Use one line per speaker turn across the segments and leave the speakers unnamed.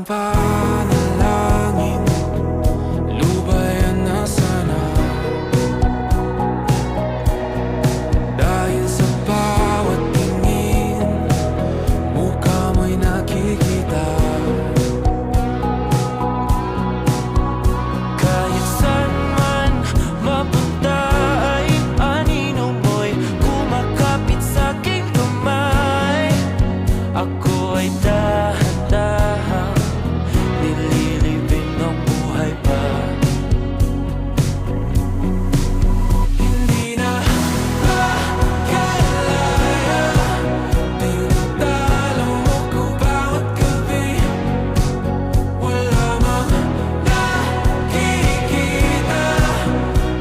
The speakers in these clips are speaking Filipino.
panalangin, lubayan na sana. Dahil sa bawat tingin, mukha mo'y nakikita. Kahit saan man mapunta ay anino mo'y kumakapit sa'king kamay. Ako ay dahan-dahang nililibing ng buhay pa. Hindi na makalaya, tinatalo mo ko bawat gabi. Wala mang nakikita,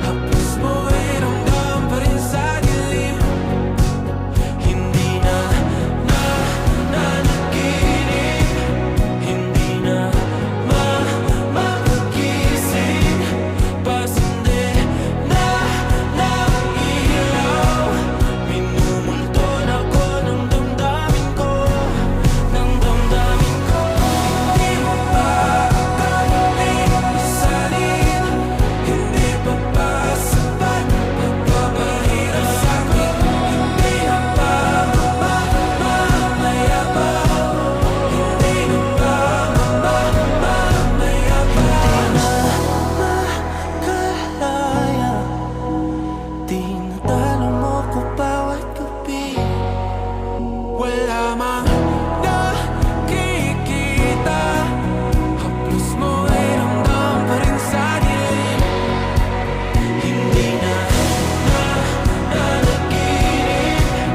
hapos mo ay ramdam pa rin sa dilim. Hindi na nanaginip, hindi na makagising. Pasinde na ng ilaw, minumulton ako ng damdamin ko, ng damdamin ko. Hindi mo pa akaling isalin, hindi pa ba sapat nagpapahirap sa'kin? Hindi na ba mamayabang? Hindi na ba mamayabang? Makalaya, tinatalo mo ko bawat gabi. Wala mang